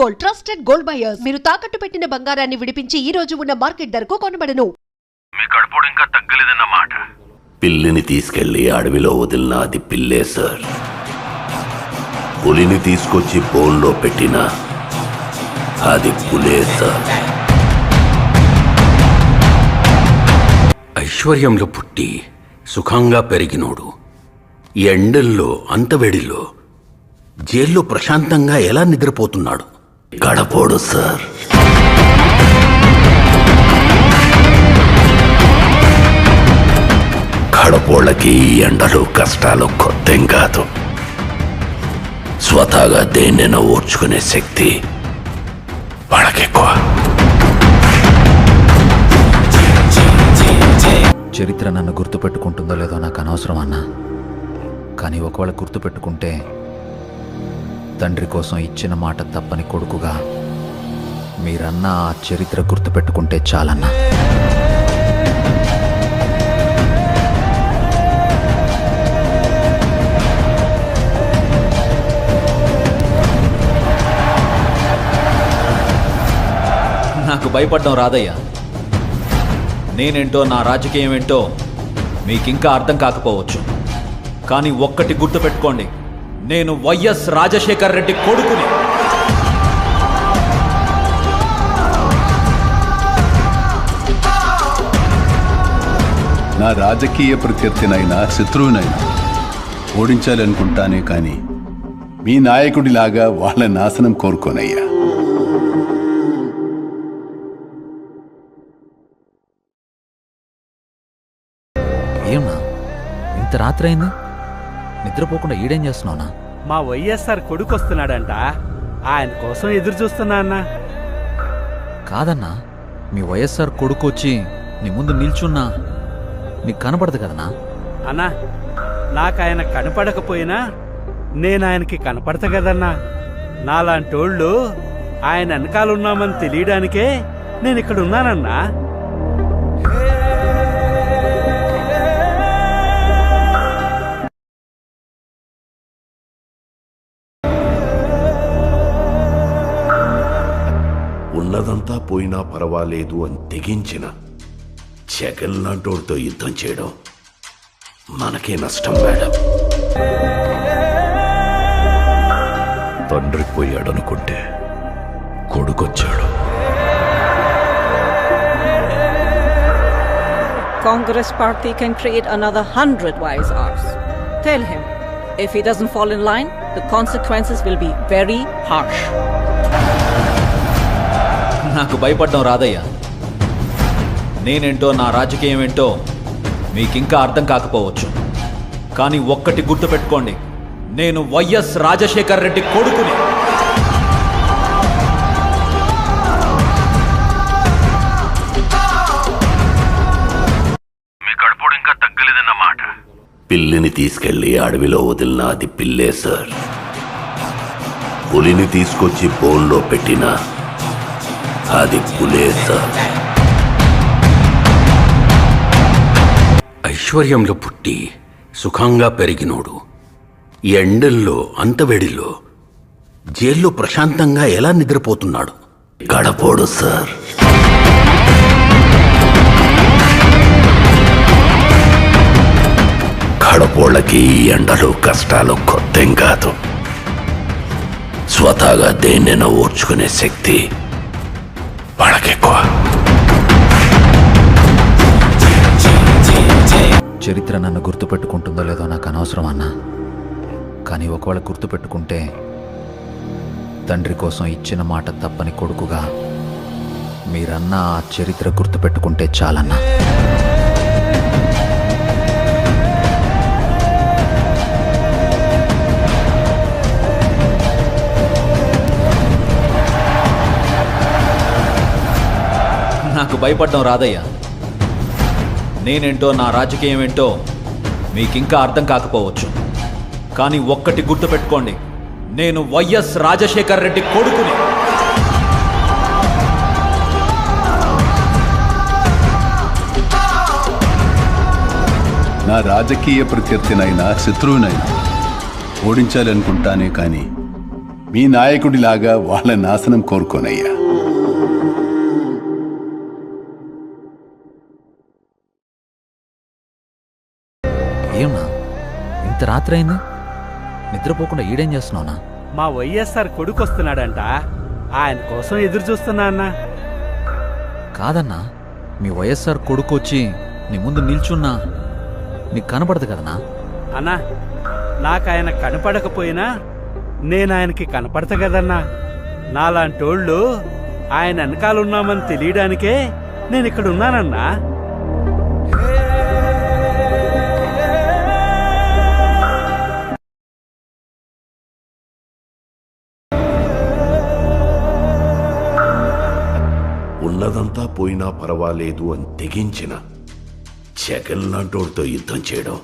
Gold, trusted gold buyers. మీరు తాకట్టు పెట్టిన బంగారాన్ని విడిపించి ఈ రోజు ఉన్న మార్కెట్ ధరకు కొనబడను. మీ కడుపుడు ఇంకా తగ్గలేదన్నమాట. పిల్లిని తీసుకెళ్లి అడవిలో వదిలిన అది పిల్లే సార్. పులిని తీసుకొచ్చి బోన్లో పెట్టిన అది పులే సార్. ఐశ్వర్యంలో పుట్టి సుఖంగా పెరిగినోడు ఈ ఎండల్లో అంతవేడిలో జైల్లో ప్రశాంతంగా ఎలా నిద్రపోతున్నాడు? గడపోడు సార్. గడపోళ్ళకి ఈ ఎండలు కష్టాలు కొత్తేం కాదు. స్వతహాగా దేన్నైనా ఓర్చుకునే శక్తి వాళ్ళకెక్కువ. చరిత్ర నన్ను గుర్తుపెట్టుకుంటుందో లేదో నాకు అనవసరం అన్నా. కానీ ఒకవేళ గుర్తుపెట్టుకుంటే తండ్రి కోసం ఇచ్చిన మాట తప్పని కొడుకుగా మీరన్నా ఆ చరిత్ర గుర్తుపెట్టుకుంటే చాలన్నా. నాకు భయపడడం రాదయ్యా. నేనేంటో నా రాజకీయం ఏంటో మీకింకా అర్థం కాకపోవచ్చు. కానీ ఒక్కటి గుర్తుపెట్టుకోండి, నేను వైఎస్ రాజశేఖర్ రెడ్డి కొడుకుని. నా రాజకీయ ప్రత్యర్థినైనా శత్రువునైనా ఓడించాలనుకుంటానే కానీ మీ నాయకుడిలాగా వాళ్ళ నాశనం కోరుకోనయ్యా. ఏమన్నా ఇంత రాత్రి అయింది, నిద్రపోకుండా ఈడేం చేస్తున్నావునా? మా వైఎస్ఆర్ కొడుకు వస్తున్నాడంట, ఆయన కోసం ఎదురు చూస్తున్నా అన్నా. కాదన్నా, మీ వైఎస్ఆర్ కొడుకు వచ్చి నీ ముందు నిల్చున్నా నీకు కనపడదు కదనా? అన్నా, నాకు ఆయన కనపడకపోయినా నేను ఆయనకి కనపడతా కదన్నా. నాలాంటోళ్ళు ఆయన వెనకాలన్నామని తెలియడానికే నేను ఇక్కడ ఉన్నానన్నా. ఉన్నదంతా పోయినా పర్వాలేదు అని తెగించిన జగన్ లాంటోడితో యుద్ధం చేయడం మనకే నష్టం మేడం. తండ్రి పోయాడనుకుంటే కొడుకొచ్చాడు. Congress party can create another 100 YSRs. Tell him, if he doesn't fall in line, the consequences will be very harsh. నాకు భయపడడం రాదయ్యా. నేనేంటో నా రాజకీయం ఏంటో మీకింకా అర్థం కాకపోవచ్చు. కానీ ఒక్కటి గుర్తుపెట్టుకోండి, నేను వైఎస్ రాజశేఖర్ రెడ్డి కొడుకుని. మీ కడుపుడు ఇంకా తగ్గలేదన్నమాట. పిల్లిని తీసుకెళ్లి అడవిలో వదిలిన అది పిల్లే సార్. పులిని తీసుకొచ్చి బోన్లో పెట్టిన అది పులే సార్. ఐశ్వర్యంలో పుట్టి సుఖంగా పెరిగినోడు ఈ ఎండల్లో అంతవేడిలో జైల్లో ప్రశాంతంగా ఎలా నిద్రపోతున్నాడు? గడపోడు సార్. గడపోళ్ళకి ఈ ఎండలు కష్టాలు కొత్తేం కాదు. స్వతహాగా దేన్నైనా ఓర్చుకునే శక్తి వాళ్ళకెక్కువ. చరిత్ర నన్ను గుర్తుపెట్టుకుంటుందో లేదో నాకు అనవసరం అన్నా. కానీ ఒకవేళ గుర్తుపెట్టుకుంటే తండ్రి కోసం ఇచ్చిన మాట తప్పని కొడుకుగా మీరన్నా ఆ చరిత్ర గుర్తుపెట్టుకుంటే చాలన్నా. నాకు భయపడడం రాదయ్యా. నేనేంటో నా రాజకీయం ఏంటో మీకింకా అర్థం కాకపోవచ్చు. కానీ ఒక్కటి గుర్తుపెట్టుకోండి, నేను వైఎస్ రాజశేఖర్ రెడ్డి కొడుకుని. నా రాజకీయ ప్రత్యర్థినైనా శత్రువునైనా ఓడించాలనుకుంటానే కానీ మీ నాయకుడిలాగా వాళ్ళ నాశనం కోరుకోనయ్యా. ఏమన్నా ఇంత రాత్రి అయింది, నిద్రపోకుండా ఈడేం చేస్తున్నావునా? మా వైఎస్ఆర్ కొడుకు వస్తున్నాడంట, ఆయన కోసం ఎదురు చూస్తున్నా అన్నా. కాదన్నా, మీ వైఎస్ఆర్ కొడుకు వచ్చి నీ ముందు నిల్చున్నా నీకు కనపడదు కదనా? అన్నా, నాకు ఆయన కనపడకపోయినా నేను ఆయనకి కనపడతా కదన్నా. నాలాంటోళ్ళు ఆయన వెనకాలన్నామని తెలియడానికే నేను ఇక్కడ ఉన్నానన్నా. ఉన్నదంతా పోయినా పర్వాలేదు అని తెగించిన జగన్ లాంటోడితో యుద్ధం చేయడం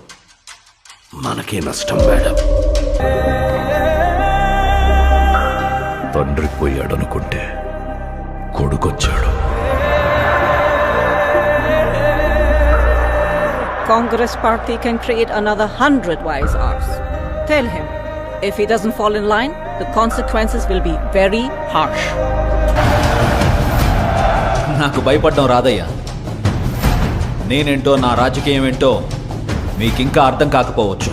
మనకే నష్టం మేడం. తండ్రి పోయాడనుకుంటే కొడుకొచ్చాడు. Congress party can create another 100 wise hours. Tell him, if he doesn't fall in line, the consequences will be very harsh. నాకు భయపడడం రాదయ్యా. నేనేంటో, నా రాజకీయం ఏంటో మీకింకా అర్థం కాకపోవచ్చు.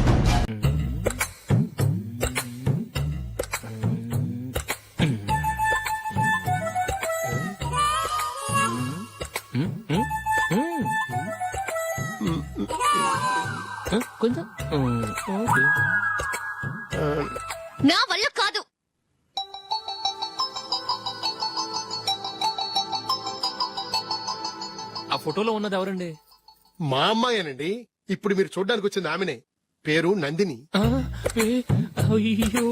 నా వల్ల కాదు. ఆ ఫోటోలో ఉన్నది ఎవరండి? మా అమ్మాయేనండి. ఇప్పుడు మీరు చూడ్డానికి వచ్చింది ఆమెనే. పేరు నందిని. అయ్యో,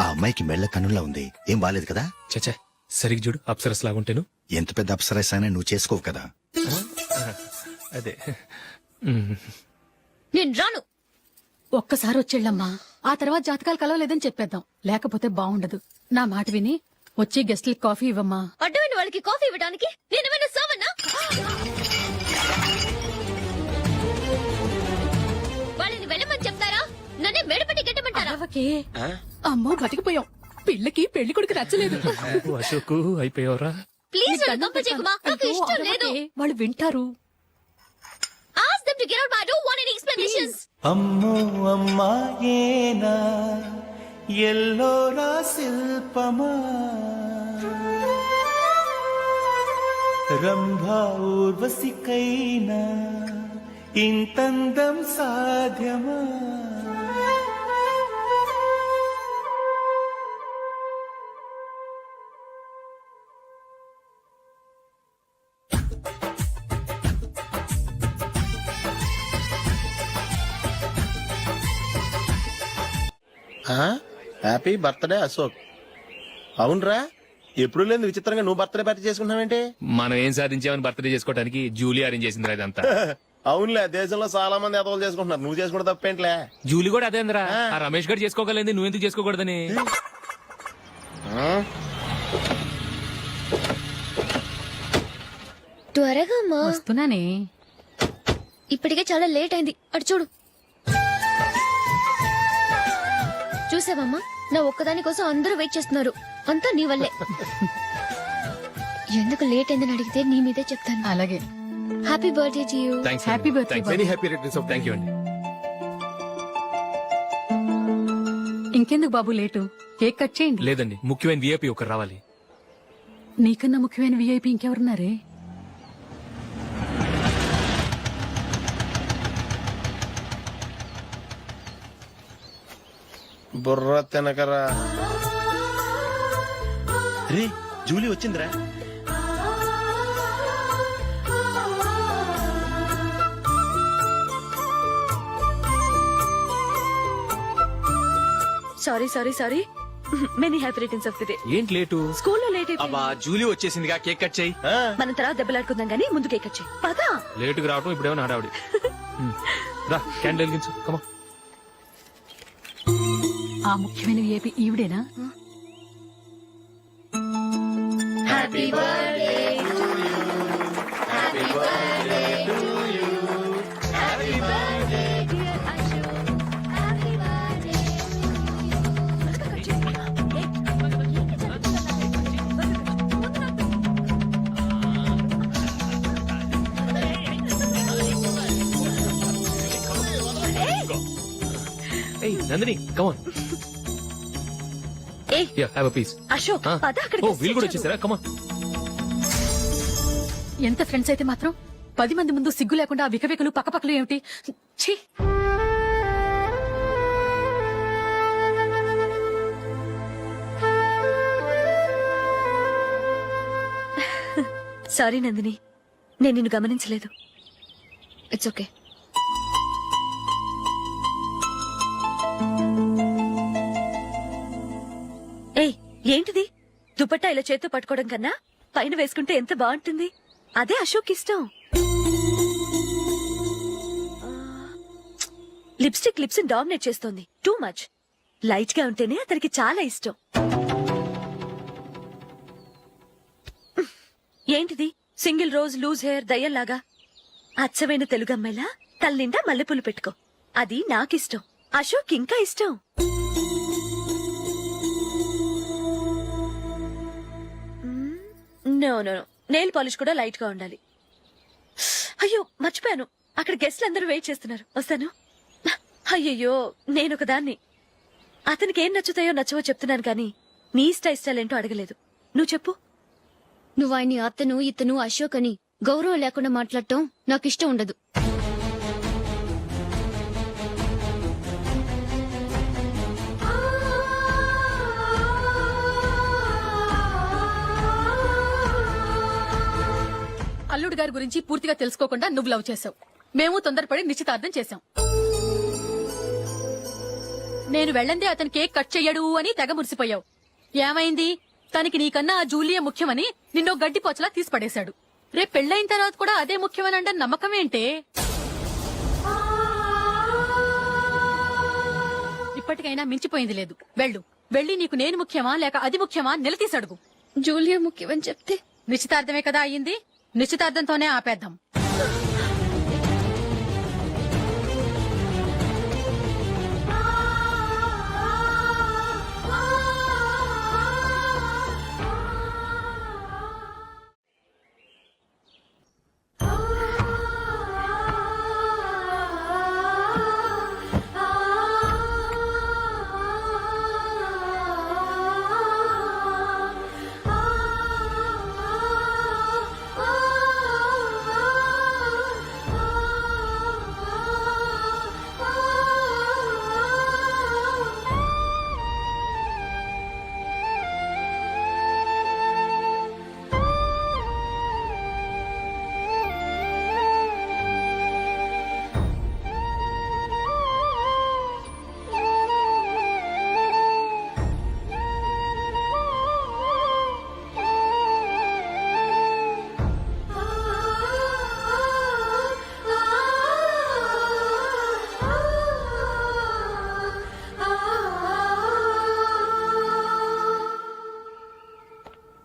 ఆ అమ్మాయికి మెళ్ళ కన్నులా ఉంది. ఏం బాలేదు కదా? చచ్చా, సరిగ్గా చూడు, అప్సరస్ లాగుంటేను. ఎంత పెద్ద అప్సరస్ అయినా నువ్వు చేసుకోవు కదా. అదే. నేను రాను. ఒక్కసారి వచ్చేళ్ళమ్మా, ఆ తర్వాత జాతకాలు కలవలేదని చెప్పేద్దాం. లేకపోతే బాగుండదు. నా మాట విని వచ్చి గెస్ట్లకి కాఫీ ఇవ్వమ్మా. అడ్డమైన వాళ్ళకి కాఫీ ఇవ్వడానికి నేనేమైనా సోమన్నా? వాళ్ళని వెళ్ళమని చెప్తారా? నన్నే మేడపట్టి గెట్టమంటారా? అవకే. అమ్మో బతికిపోయాం. పిల్లకి పెళ్లి కొడుకు నచ్చలేదు. అశోకు అయిపోయావరా? ప్లీజ్ నన్ను పంపించేకుమా. నాకు ఇష్టం లేదు. వాళ్ళు వింటారు. Ask them to get out. I don't want any explanations. అమ్మో అమ్మాయేనా ఎల్లోరా శిల్పమా రంభా ఊర్వశికైనా ఇంతందం సాధ్యమా? Happy birthday Ashok. అవునరా, ఎప్పుడు లేదు విచిత్రంగా నువ్వు బర్త్డే పార్టీ చేసుకుంటానంటే. మనం ఏం సాధించామని బర్త్డే చేసుకోవడానికి జూలీ అరేంజ్ చేసింది ఇదంతా. అవునులే, దేశంలో చాలా మంది ఎదవలు చేసుకుంటున్నారు. నువ్వు చేసుకుంటే తప్పేంట్లే. జూలీ కూడా అదేంద్రా, ఆ రమేష్ గారు చేసుకోగలేదు, నువ్వెందుకు చేసుకోకూడదని. త్వరగా అమ్మా. వస్తున్నానే. ఇప్పటికే చాలా లేట్ అయింది. అటు చూడు. చూసావమ్మా, నా ఒక్కదాని కోసం అందరూ వెయిట్ చేస్తున్నారు. అంతా నీ వల్లే. ఎందుకు లేట్ అయిందని అడిగితే నీ మీదే చెప్తాను. అలాగే. Happy birthday to you. Happy birthday. Very happy returns of. Thank you అండి. ఇంకెందుకు బాబు లేటు? కేక్ కట్ చేయండి. లేదండి, ముఖ్యమైన విఐపి ఒకరు రావాలి. నీకన్నా ముఖ్యమైన విఐపి ఇంకెవరున్నారే? బుర్ర తినకరా. రే జూలీ వచ్చిందిరా. Sorry many happy returns of the day. ఏంటి లేటు? స్కూల్లో లేట్ అయిపోయింది. అబ్బా, జూలీ వచ్చేసిందిగా, కేక్ కట్ చేయి. మన తర్వాత దెబ్బలాడుకుందాం గానీ ముందు కేక్ కట్ చేయి. పదా. లేటుగా రావటం ఇప్పుడేమో హడావుడి. రా, క్యాండిల్ వెలిగించు. కమా. ఆ ముఖ్యమైన విఐపి ఈవిడేనా? Happy birthday to you. Happy birthday to you. ఏయ్ నందిని కమాన్ ఏ యా హావ్ ఎ పీస్ అశోక్ పద అక్కడికి. ఓ వీళ్ళు కూడా వచ్చేసారా కమాన్. ఎంత ఫ్రెండ్స్ అయితే మాత్రం 10 మంది ముందు సిగ్గు లేకుండా ఆ వికవికలు పక్కపక్కలు ఏమిటి? ఛీ! సారీ నందిని, నేను నిన్ను గమనించలేదు. It's okay. ఏయ్ ఏంటిది? దుపట్టా ఇలా చేత్తో పట్టుకోవడం కన్నా పైన వేసుకుంటే ఎంత బాగుంటుంది. అదే అశోక్ ఇష్టం. లిప్స్టిక్ లిప్స్ డామినేట్ చేస్తోంది. Too much. లైట్ గా ఉంటేనే అతనికి చాలా ఇష్టం. ఏంటిది? సింగిల్ రోజ్ లూజ్ హెయిర్ దయ్యంలాగా. అచ్చమైన తెలుగు అమ్మాయిలా తల్లిండా మల్లెపూలు పెట్టుకో. అది నాకిష్టం. అశోక్ ఇంకా ఇష్టం. నో నో నెయిల్ పాలిష్ కూడా లైట్ గా ఉండాలి. అయ్యో మర్చిపోయాను, అక్కడ గెస్ట్లు అందరూ వెయిట్ చేస్తున్నారు. వస్తాను. అయ్యయ్యో నేనొక దాన్ని. అతనికి ఏం నచ్చుతాయో నచ్చవో చెప్తున్నాను కానీ నీ ఇష్టాలేంటో అడగలేదు. నువ్వు చెప్పు. నువ్వు ఆయన్ని అతను ఇతను అశోక్ అని గౌరవం లేకుండా మాట్లాడటం నాకు ఇష్టం ఉండదు. అల్లుడు గారి గురించి పూర్తిగా తెలుసుకోకుండా నువ్వు లవ్ చేసావు. మేము తొందరపడి నిశ్చితార్థం చేశాం. నేను వెళ్ళందే అతను కేక్ కట్ చెయ్యడు అని తెగ మురిసిపోయావు. ఏమైంది? తనకి నీకన్నా ఆ జూలియా ముఖ్యమని నిన్నో గడ్డి పోచలా తీసిపడేశాడు. రేపు పెళ్ళైన తర్వాత కూడా అదే ముఖ్యమని అంటే నమ్మకం ఏంటే? ఇప్పటికైనా మించిపోయింది లేదు. వెళ్ళి నీకు నేను ముఖ్యమా లేక అది ముఖ్యమా నిలదీసి అడుగు. జూలియా ముఖ్యమని చెప్తే నిశ్చితార్థమే కదా అయ్యింది. నిశ్చితార్థంతోనే ఆపేద్దాం.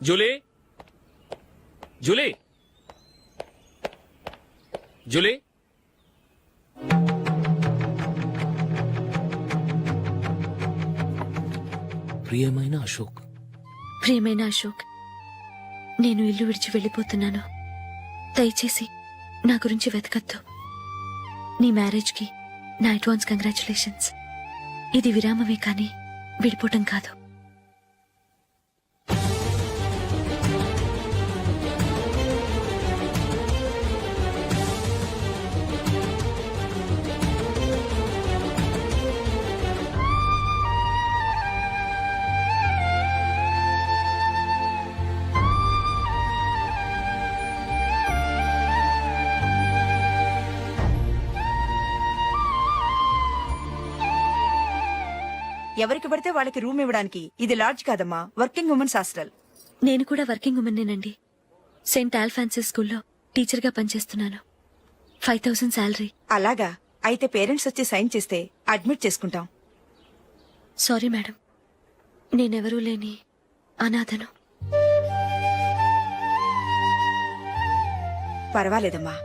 జూలీ జూలీ జూలీ ప్రియమైన అశోక్. ప్రియమైన అశోక్, నేను ఇల్లు విడిచి వెళ్ళిపోతున్నాను. దయచేసి నా గురించి వెతకద్దు. నీ మ్యారేజ్ కి నా అడ్వాన్స్ కంగ్రాచులేషన్స్. ఇది విరామమే కానీ విడిపోవటం కాదు. ఎవరికి పడితే వాళ్ళకి రూమ్ ఇవ్వడానికి ఇది లాడ్జ్ కాదమ్మా, వర్కింగ్ ఉమెన్స్ హాస్టల్. నేను కూడా వర్కింగ్ ఉమెన్నేనండి. సెయింట్ ఆల్ఫాన్సిస్ స్కూల్లో టీచర్ గా పనిచేస్తున్నాను. 5000 శాలరీ. అలాగా? అయితే పేరెంట్స్ వచ్చి సైన్ చేస్తే అడ్మిట్ చేసుకుంటాం. సారీ మేడం, నేనెవరూ లేని అనాథను. పర్వాలేదమ్మా,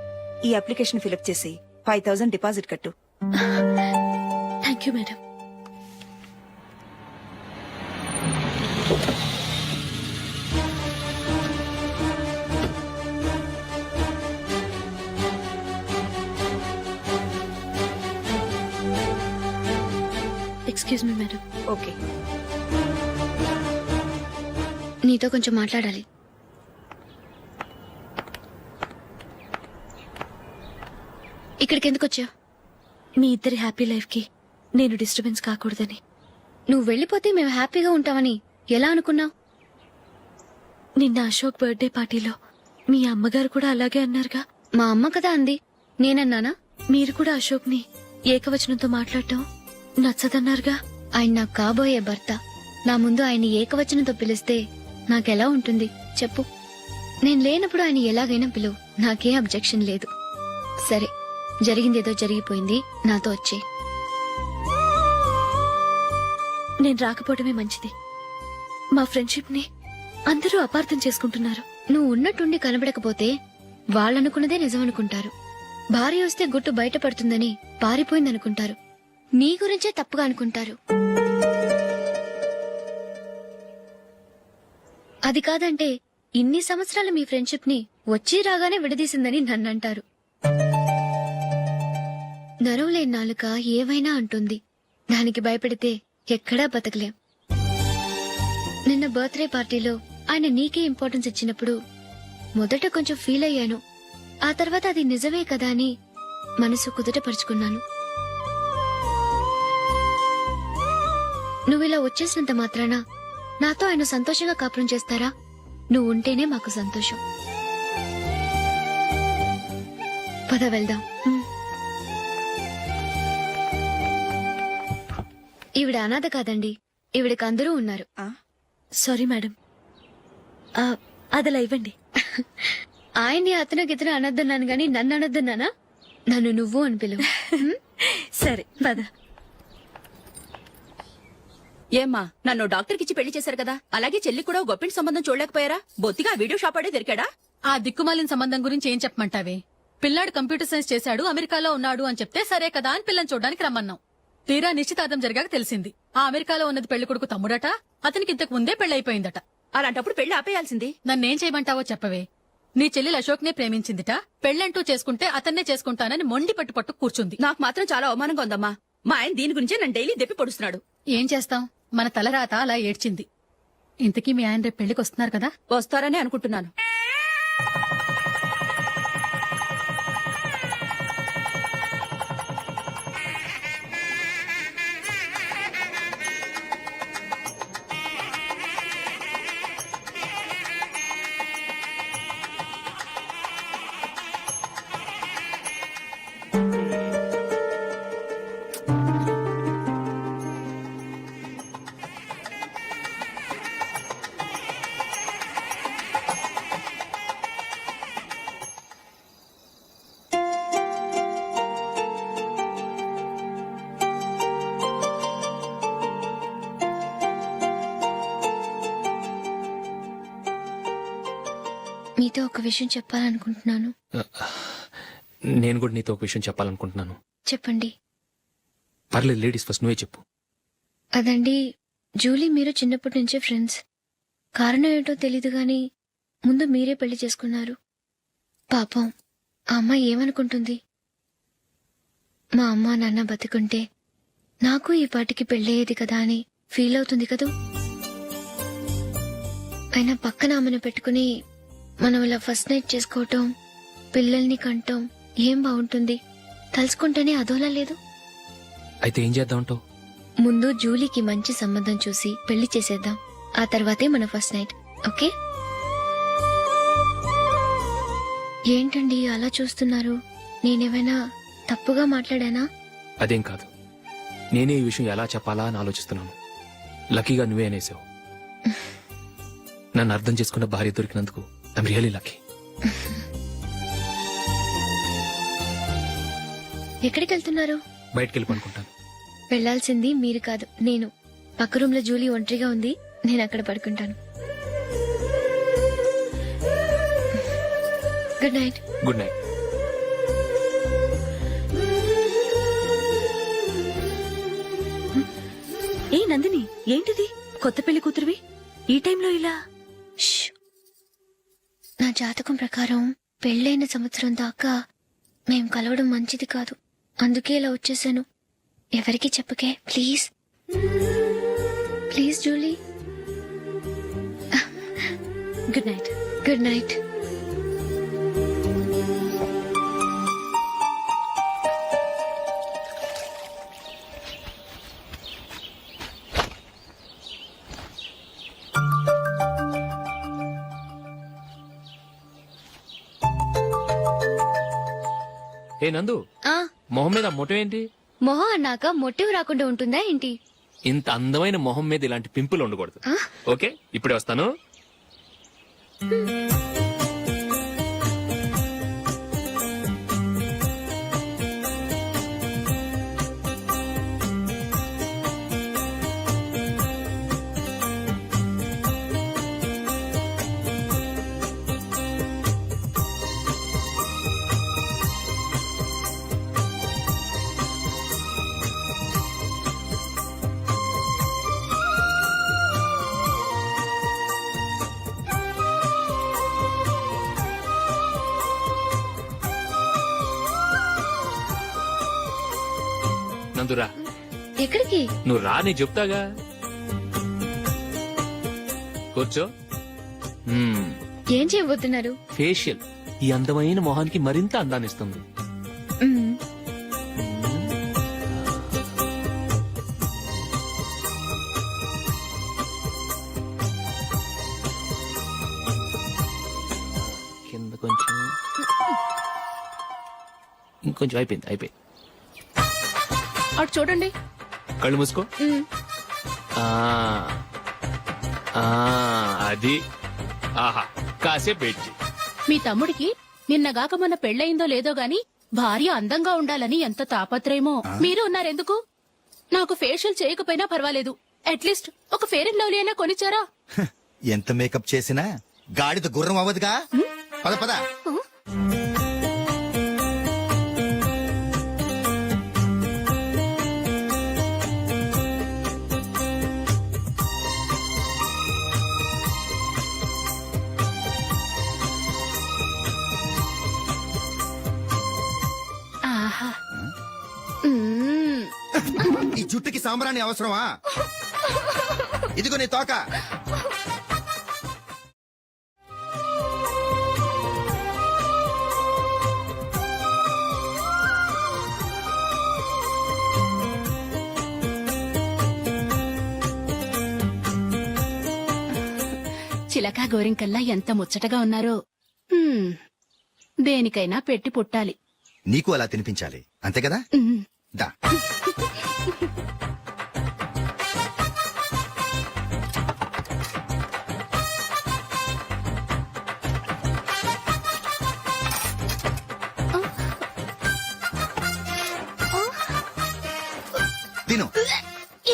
ఈ అప్లికేషన్ ఫిలప్ చేసి 5000 డిపాజిట్ కట్టు. Thank you madam. Excuse me madam. Okay. నీతో కొంచెం మాట్లాడాలి. ఇక్కడికి ఎందుకు వచ్చావు? మీ ఇద్దరి హ్యాపీ లైఫ్ కి నేను డిస్టర్బెన్స్ కాకూడదని. నువ్వు వెళ్ళిపోతే మేము హ్యాపీగా ఉంటామని ఎలా అనుకున్నావు? నిన్న అశోక్ బర్త్డే పార్టీలో మీ అమ్మగారు కూడా అలాగే అన్నారుగా. మా అమ్మ కదా అంది, నేనన్నానా? మీరు కూడా అశోక్ ని ఏకవచనంతో మాట్లాడటం నచ్చదన్నారుగా. ఆయన నాకు కాబోయే భర్త. నా ముందు ఆయన ఏకవచనంతో పిలిస్తే నాకెలా ఉంటుంది చెప్పు? నేను లేనప్పుడు ఆయన ఎలాగైనా పిలువు, నాకేం అబ్జెక్షన్ లేదు. సరే, జరిగిందేదో జరిగిపోయింది, నాతో వచ్చే. నేను రాకపోవడమే మంచిది. మా ఫ్రెండ్షిప్ ని అందరూ అపార్థం చేసుకుంటున్నారు. నువ్వు ఉన్నట్టుండి కనబడకపోతే వాళ్ళనుకున్నదే నిజమనుకుంటారు. భార్య వస్తే గుట్టు బయటపడుతుందని పారిపోయిందనుకుంటారు. నీ గురించే తప్పుగా అనుకుంటారు. అది కాదంటే ఇన్ని సంవత్సరాలు మీ ఫ్రెండ్షిప్ ని వచ్చి రాగానే విడదీసిందని నన్నంటారు. నరవలేని నాలుక ఏవైనా అంటుంది. దానికి భయపడితే ఎక్కడా బతకలేం. నిన్న బర్త్డే పార్టీలో ఆయన నీకే ఇంపార్టెన్స్ ఇచ్చినప్పుడు మొదట కొంచెం ఫీల్ అయ్యాను. ఆ తర్వాత అది నిజమే కదా అని మనసు కుదుటపరుచుకున్నాను. నువ్విలా వచ్చేసినంత మాత్రాన నాతో ఆయన సంతోషంగా కాపురం చేస్తారా? నువ్వు ఉంటేనే మాకు సంతోషం. పద వెళ్దాం. ఈవిడ అనాథ కాదండి, ఈవిడకి అందరూ ఉన్నారు. సారీ మేడం, అదలా ఇవ్వండి. ఆయన్ని అతను గితను అనొద్దన్నాను గాని నన్ను అనొద్దన్నానా? నన్ను నువ్వు అని పిలువు. సరే పద. ఏమ్మా, నన్ను డాక్టర్కి ఇచ్చి పెళ్లి చేశారు కదా, అలాగే చెల్లి కూడా గొప్పింటి సంబంధం చూడలేకపోయారా? బొత్తిగా వీడియో షాప్ ఆడే దొరికాడా? ఆ దిక్కుమాలిన సంబంధం గురించి ఏం చెప్పమంటావే? పిల్లాడు కంప్యూటర్ సైన్స్ చేశాడు, అమెరికాలో ఉన్నాడు అని చెప్తే సరే కదా అని పిల్లని చూడడానికి రమ్మన్నాం. తీరా నిశ్చితార్థం జరిగాక తెలిసింది ఆ అమెరికాలో ఉన్నది పెళ్లి కొడుకు తమ్ముడట, అతనికి ఇంతకు ముందే పెళ్లయిపోయిందట. అలాంటప్పుడు పెళ్లి ఆపేయాల్సింది. నన్నేం చేయమంటావో చెప్పవే? నీ చెల్లెలు అశోక్ నే ప్రేమించిందిట, పెళ్లంటూ చేసుకుంటే అతన్నే చేసుకుంటానని మొండి పట్టు కూర్చుంది. నాకు మాత్రం చాలా అవమానంగా ఉందమ్మా. మా ఆయన దీని గురించే నన్ను డైలీ దెప్పి పొడుస్తున్నాడు. ఏం చేస్తాం, మన తలరాత అలా ఏడ్చింది. ఇంతకీ మీ ఆయన రేపు పెళ్లికి వస్తున్నారు కదా? వస్తారని అనుకుంటున్నాను. మీతో ఒక విషయం చెప్పాలనుకుంటున్నాను. నేను కూడా నీతో ఒక విషయం చెప్పాలనుకుంటున్నాను. చెప్పండి. పర్లేదు, లేడీస్ ఫస్ట్, నువ్వే చెప్పు. అదండి, జూలీ మీరు చిన్నప్పటి నుంచే ఫ్రెండ్స్. కారణం ఏంటో తెలీదు గాని ముందు మీరే పెళ్లి చేసుకున్నారు. పాపం ఆ అమ్మాయి ఏమనుకుంటుంది? మా అమ్మ నాన్న బతికుంటే నాకు ఈ పాటికి పెళ్ళయ్యేది కదా అని ఫీల్ అవుతుంది కదూ. అయినా పక్కన ఆమెను పెట్టుకుని మనం ఇలా ఫస్ట్ నైట్ చేసుకోవటం, పిల్లల్ని కంటాం ఏం బాగుంటుంది? తలుచుకుంటేనే అదోలా లేదు. అయితే ఏం చేద్దామంటావు? ముందు జూలీకి మంచి సంబంధం చూసి పెళ్లి చేసేద్దాం, ఆ తర్వాతే మన ఫస్ట్ నైట్. ఓకే? ఏంటండి అలా చూస్తున్నారు? నేనేమైనా తప్పుగా మాట్లాడానా? అదేం కాదు, నేనే ఈ విషయం ఎలా చెప్పాలా అని ఆలోచిస్తున్నాను. లక్కీగా నువ్వే అనేసావు. నన్ను అర్థం చేసుకున్న భార్య దొరికినందుకు ఐమ్ రియలీ లక్కీ. ఎక్కడికి వెళ్తున్నారు? బయటికి వెళ్ళి పడుకుంటాను. వెళ్లాల్సింది మీరు కాదు, నేను. పక్క రూమ్ లో జూలీ ఒంటరిగా ఉంది, నేను అక్కడ పడుకుంటాను. Good night. Good night. ఏ నందిని, ఏంటిది? కొత్త పెళ్లి కూతురువి ఈ టైంలో ఇలా? నా జాతకం ప్రకారం పెళ్ళైన సంవత్సరం దాకా మేం కలవడం మంచిది కాదు, అందుకే ఇలా వచ్చేసాను. ఎవరికి చెప్పకే please. Please Julie. Good night. Good night. ఏ నందు, ఆ మొహం మీద మొట్టం ఏంటి? మొహం అన్నాక మొట్టివి రాకుండా ఉంటుందా ఏంటి? ఇంత అందమైన మొహం మీద ఇలాంటి పింపుల్ ఉండకూడదు. ఓకే, ఇప్పుడే వస్తాను. నందురా, ఎక్కడికి? నువ్వు రా, నేను చెప్తాగా. కూర్చో. ఏం చేయబోతున్నారు? ఫేషియల్ ఈ అందమైన మొహానికి మరింత అందాన్నిస్తుంది. మ్మ్. కింద కొంచెం, ఇంకొంచెం. అయిపోయింది. అటు చూడండి. కళ్ళు మూసుకో. ఆ, ఆ, అది. ఆహా, కాసేపు వెయిట్ చెయ్. మీ తమ్ముడికి నిన్నగాక మొన్న పెళ్ళయిందో లేదో గాని భార్య అందంగా ఉండాలని ఎంత తాపత్రయమో. మీరు ఉన్నారెందుకు? నాకు ఫేషియల్ చేయకపోయినా పర్వాలేదు, అట్లీస్ట్ ఒక ఫేర్ అండ్ లవ్లీ అయినా కొనిచ్చారా? ఎంత మేకప్ చేసినా గాడిద గుర్రం అవ్వదుగా. పద పద. ఆహా. ఈ జుట్టుకి సాంబ్రాణి అవసరమా? ఇదిగో నీ తోక. చిలకా గోరింకల్లా ఎంత ముచ్చటగా ఉన్నారో. దేనికైనా పెట్టి పుట్టాలి. నీకు అలా తినిపించాలి, అంతే కదా? దా. తిను.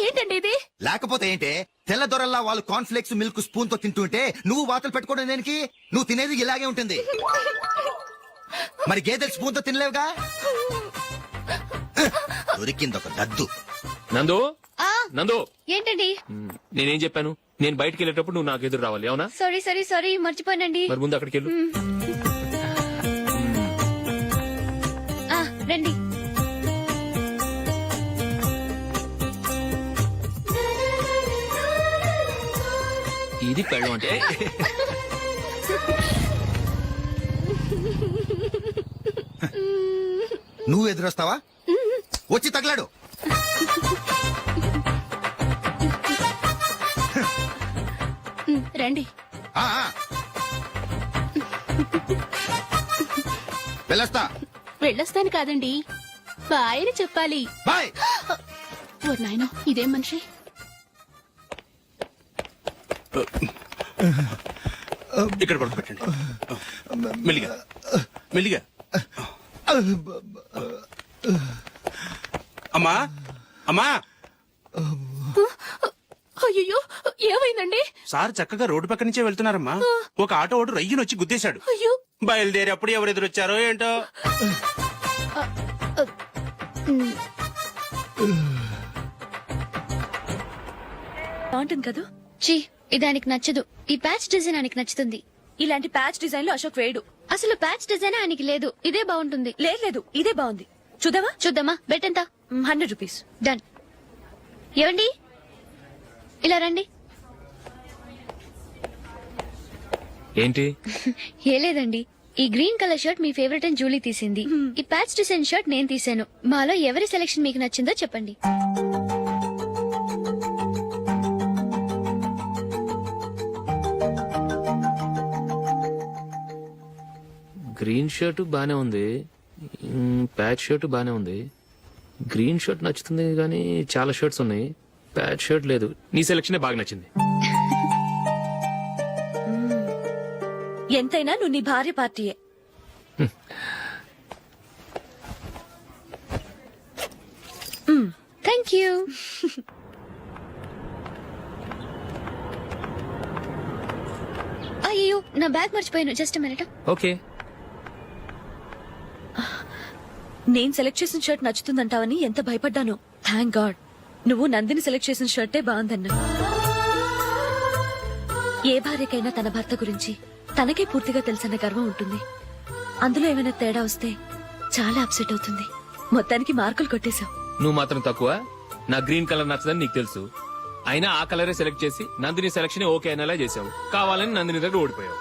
ఏంటండి ఇది? లేకపోతే ఏంటే, తెల్ల దొరల్లా వాళ్ళు కార్న్ఫ్లేక్స్ మిల్క్ స్పూన్ తో తింటుంటే నువ్వు వాతలు పెట్టుకోవడం దేనికి? నువ్వు తినేది ఇలాగే ఉంటుంది. మరి గేదెలు స్పూన్ తో తినలేవుగా. దొరికింది ఒక దద్దు. నందు, నందు, ఏంటండి? నేనేం చెప్పాను? నేను బయటికి వెళ్ళేటప్పుడు నువ్వు నాకు ఎదురు రావాలి, అవునా? సారీ మర్చిపోయానండి. మరి ముందు అక్కడికి వెళ్ళు. రండి. ఇది పెళ్ళం అంటే. నువ్వు ఎదురొస్తావా? వచ్చి తగలాడు. రండి. వెళ్ళొస్తా. వెళ్ళొస్తాను కాదండి, బాయ్ అని చెప్పాలి. బాయ్. ఓ నాయనో, ఇదేం మనిషి? ఇక్కడ పడుకోబెట్టండి. మెల్లిగా మెల్లిగా. అమ్మా అమ్మా. అయ్యో, ఏమైందండి? సార్ చక్కగా రోడ్డు పక్క నుంచే వెళ్తున్నారమ్మా. ఒక ఆటో ఓడు రయ్యను వచ్చి గుద్దేశాడు. అయ్యో. బయలుదేరి అప్పుడు ఎవరు ఎదురొచ్చారో ఏంటో. బాగుంటుంది కదా? చీ, ఇది ఆయనకి నచ్చదు. ఈ ప్యాచ్ డిజైన్ ఆయనకి నచ్చుతుంది. ఇలాంటి ప్యాచ్ డిజైన్ లో అశోక్ వేడు. అసలు ప్యాచ్ డిజైన్ ఆయనకి లేదు, ఇదే బాగుంటుంది. లేదు, ఇదే బాగుంది. చూద్దామా? చూద్దామా? బెట్ ఎంత? 100 రూపీస్. డన్. ఏమండి ఇలా రండి. ఏంటి? ఏ లేదండి, ఈ గ్రీన్ కలర్ షర్ట్ మీ ఫేవరెట్ అని జూలీ తీసింది. ఈ ప్యాచ్ డిజైన్ షర్ట్ నేను తీసాను. మాలో ఎవరి సెలెక్షన్ మీకు నచ్చిందో చెప్పండి. గ్రీన్ షర్ట్ బానే ఉంది, ప్యాచ్ షర్ట్ బానే ఉంది. గ్రీన్ షర్ట్ నచ్చుతుంది కానీ చాలా షర్ట్స్ ఉన్నాయి, ప్యాచ్ షర్ట్ లేదు. నీ సెలెక్షనే బాగా నచ్చింది. ఎంతైనా నువ్వు నీ భార్య పార్టీయే. Thank you. అయ్యో, నా బ్యాగ్ మర్చిపోయాను. Just minute. ఓకే. నేను సెలెక్ట్ చేసిన షర్ట్ నచ్చుతుందంటావని ఎంత భయపడ్డాను. థ్యాంక్ గాడ్ నువ్వు నందిని సెలెక్ట్ చేసిన షర్టే బాగుందన్నా. ఏ భార్యకైనా తన భర్త గురించి తనకే పూర్తిగా తెలుసన్న గర్వం ఉంటుంది. అందులో ఏమైనా తేడా వస్తే చాలా అప్సెట్ అవుతుంది. మొత్తానికి మార్కులు కొట్టేశావు. నువ్వు మాత్రం తక్కువ. నా గ్రీన్ కలర్ నచ్చదని నీకు తెలుసు, అయినా ఆ కలరే సెలెక్ట్ చేసి నందిని సెలెక్షన్ ఓకే అనేలా చేసావు. కావాలని నందిని దగ్గర ఓడిపోయావు.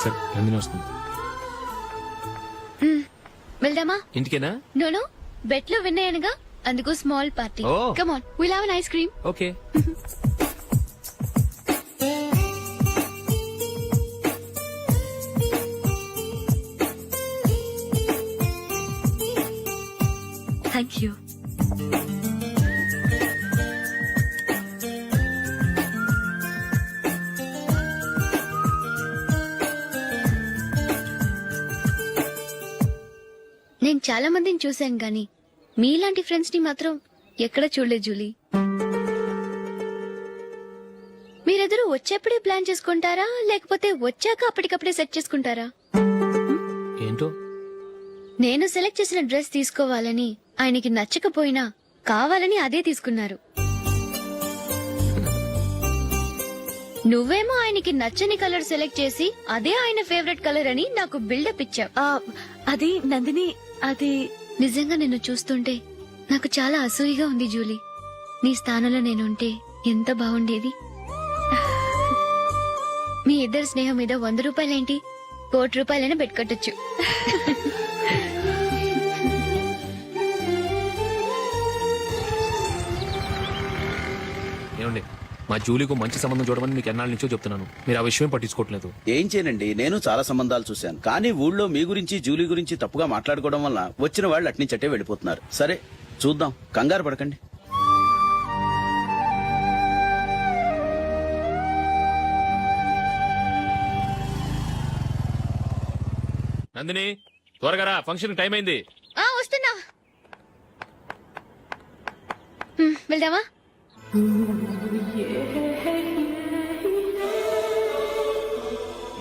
సరే, నందిని వస్తుంది. వెళ్దామా? ఇంటికేనా? నోను, బెట్ లో విన్ అయ్యానుగా, అందుకు small party. Oh. Come on, will have an ice cream. Okay. Thank you. నేను చాలా మందిని చూశాను గాని మీలాంటి ఫ్రెండ్స్ ని మాత్రం ఎక్కడ చూడలేదు జూలీ. మీరెదరూ వచ్చేప్పుడే ప్లాన్ చేసుకుంటారా, లేకపోతే వచ్చాక అప్పటికప్పుడే సెట్ చేసుకుంటారా? ఏంటో? నేను సెలెక్ట్ చేసిన డ్రెస్ తీసుకోవాలని ఆయనకి నచ్చకపోయినా కావాలని అదే తీసుకున్నారు. నువ్వేమో ఆయనకి నచ్చని కలర్ సెలెక్ట్ చేసి అదే ఆయన ఫేవరెట్ కలర్ అని నాకు బిల్డప్ ఇచ్చావు. అది నందిని, అది నిజంగా నిన్ను చూస్తుంటే నాకు చాలా అసూయగా ఉంది జూలీ. నీ స్థానంలో నేనుంటే ఎంత బాగుండేది. మీ ఇద్దరు స్నేహం మీద 100 రూపాయలేంటి, 1 కోటి రూపాయలైనా పెట్టుకట్టొచ్చు. ఏమండి, మా జూలీకు మంచి సంబంధం చూడమని మీకు ఎన్నాళ్ళ నుంచో చెప్తున్నాను, మీరు ఆ విషయం పట్టించుకోవట్లేదు. ఏం చేయనండి, నేను చాలా సంబంధాలు చూశాను. కానీ ఊళ్ళో మీ గురించి జూలీ గురించి తప్పుగా మాట్లాడుకోవడం వల్ల వచ్చిన వాళ్ళు అట్నుంచటే వెళ్ళిపోతున్నారు. సరే చూద్దాం, కంగారు పడకండి. నందిని, త్వరగా రా, ఫంక్షన్ టైం అయింది. వస్తున్నా. వెళ్దామా?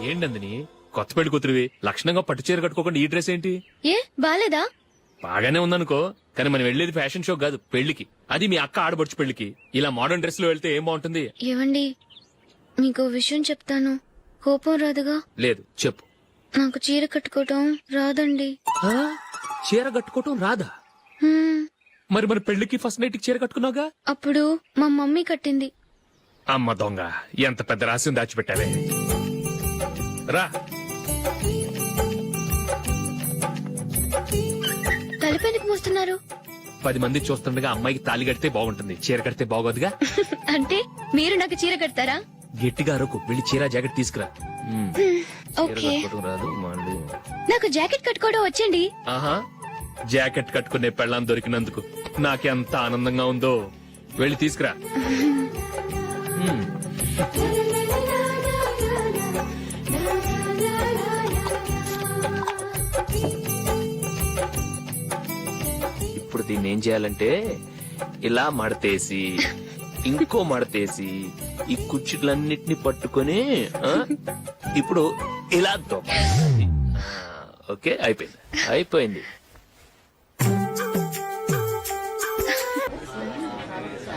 ఏంటి నందిని, కొత్త పెళ్లి కూతురివి, లక్షణంగా పట్టు చీర కట్టుకోకుండా ఈ డ్రెస్ ఏంటి? ఏ బాలేదా? బాగానే ఉందనుకో, కానీ మనం వెళ్ళేది ఫ్యాషన్ షో కాదు, పెళ్లికి. అది మీ అక్క ఆడబడుచు పెళ్లికి. ఇలా మోడర్న్ డ్రెస్ లో వెళ్తే ఏం బాగుంటుంది? ఏవండి, మీకు విషయం చెప్తాను, కోపం రాదుగా? లేదు, చెప్పు. నాకు చీర కట్టుకోవటం రాదండి. చీర కట్టుకోవటం రాదా? మరి మన పెళ్లికి ఫస్ట్ నైట్ కి చీర కట్టుకున్నావుగా? అప్పుడు మా మమ్మీ కట్టింది. అమ్మ దొంగ, ఎంత పెద్ద రహస్యం దాచిపెట్టావే. రా. తలపెందుకు మోస్తున్నారు? 10 మంది చూస్తుండగా అమ్మాయికి తాళి కడితే బాగుంటుంది, చీర కడితే బాగోదుగా. అంటే మీరు నాకు చీర కడతారా? గట్టిగా అరకు, వెళ్ళి చీర జాకెట్ తీసుకురా. చీర ఓకే. కట్టుకోవడం రాదు మళ్ళీ. నాకు జాకెట్ కట్టుకోవడం వచ్చండి. ఆహా, జాకెట్ కట్టుకునే పెళ్ళాం దొరికినందుకు నాకెంత ఆనందంగా ఉందో. వెళ్ళి తీసుకురా. ఇప్పుడు దీన్ని ఏం చేయాలంటే ఇలా మడతేసి ఇంకో మడతేసి ఈ కుర్చీలన్నిటిని పట్టుకొని ఇప్పుడు ఇలా దొక్కాలి. ఓకే, అయిపోయింది అయిపోయింది.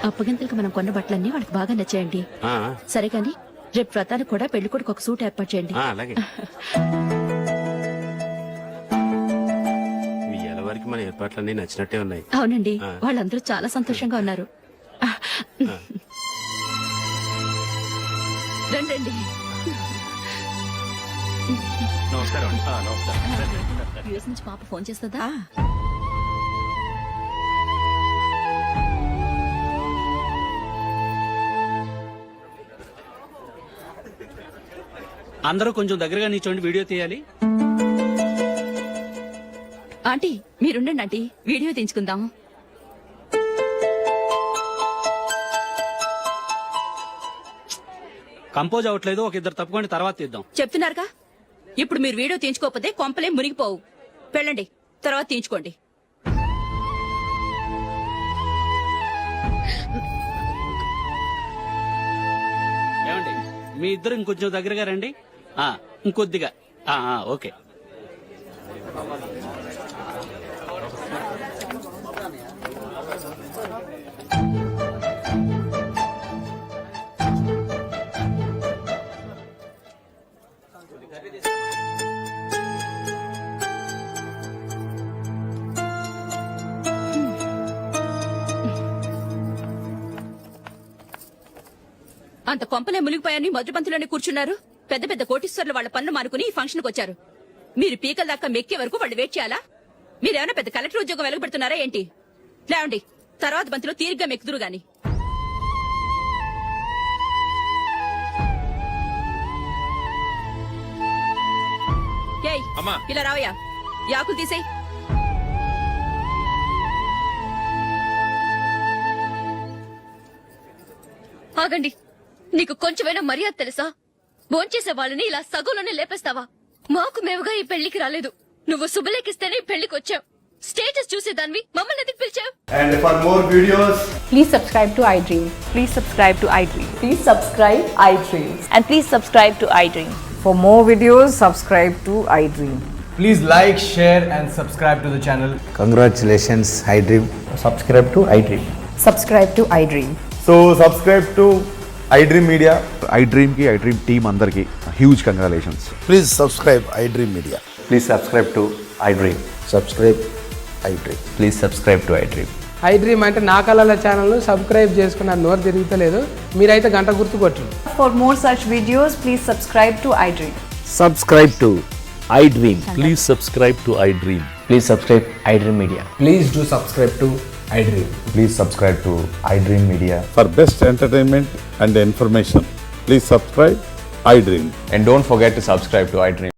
అప్పగింతలకు మనం కొన్న బట్టలన్నీ వాళ్ళకి బాగా నచ్చాయండి. సరే కానీ రేపు వ్రతానికి కూడా పెళ్లి కొడుకు ఒక సూట్ ఏర్పాటు చేయండి. అలాగే. మీ ఎలవారికి మొత్తానికి మన ఏర్పాట్లన్నీ నచ్చినట్టే ఉన్నాయి. అవునండి, వాళ్ళందరూ చాలా సంతోషంగా ఉన్నారు. రండి. నమస్కారం. యుఎస్ నుంచి పాప ఫోన్ చేస్తుందా? అందరూ కొంచెం దగ్గరగా నిల్చోండి, వీడియో తీయాలి. ఆంటీ మీరుండండి ఆంటీ, వీడియో తీయించుకుందాం. కంపోజ్ అవ్వట్లేదు, ఒక ఇద్దరు తప్పుకొని తర్వాత తీద్దాం. చెప్తున్నారుగా, ఇప్పుడు మీరు వీడియో తీయించుకోకపోతే కొంపలే మునిగిపోవు. వెళ్ళండి, తర్వాత తీయించుకోండి. ఏమండి, మీ ఇద్దరు ఇంకొంచెం దగ్గరగా రండి. ఇంకొద్దిగా. ఓకే. అంత కొంపలే మునిగిపోయాని మొదటి పంతులోనే కూర్చున్నారు. పెద్ద పెద్ద కోటీశ్వర్లు వాళ్ళ పన్ను మానుకుని ఈ ఫంక్షన్ కు వచ్చారు. మీరు పీకల దాకా మెక్కే వరకు వాళ్ళు వెయిట్ చేయాలా? మీరేమైనా పెద్ద కలెక్టర్ ఉద్యోగం వెలగబెడుతున్నారా ఏంటి? లేవండి, తర్వాత బంతిలో తీరిగ్గా మెక్కుదురు గాని. ఏయ్, ఇలా రావయ్యా, యాకులు తీసేయ్. ఆగండి, నీకు కొంచెమైనా మర్యాద తెలుసా? భోంచేసే వాళ్ళని ఇలా సగంలోనే లేపేస్తావా? మాకు మేముగా ఈ పెళ్లికి రాలేదు. నువ్వు శుభలేఖిస్తేనే ఈ పెళ్లికి వచ్చావు. స్టేటస్ చూసేదానివి మమ్మల్ని ఎందుకు పిలిచావు? And for more videos, Please subscribe to iDream. Please subscribe to iDream. Please subscribe iDream. And please subscribe to iDream. For more videos, subscribe to iDream. please like, share and subscribe to the channel. Congratulations iDream. Subscribe to iDream. Subscribe to iDream. So subscribe to iDream Media. iDream కి iDream team అందరికి huge congratulations. Please subscribe iDream media. Please subscribe to iDream. Subscribe iDream. Please subscribe to iDream. iDream అంటే నా కళల channel subscribe చేసుకున్న నోరు తిరుగుతలేదు. మీరైతే గంట గుర్తు కొట్టండి. For more such videos, please subscribe to iDream. Subscribe to iDream. Please subscribe to iDream. Please subscribe iDream Media. Please do subscribe to iDream. Please subscribe to iDream Media. For best entertainment and information, please subscribe iDream. And don't forget to subscribe to iDream.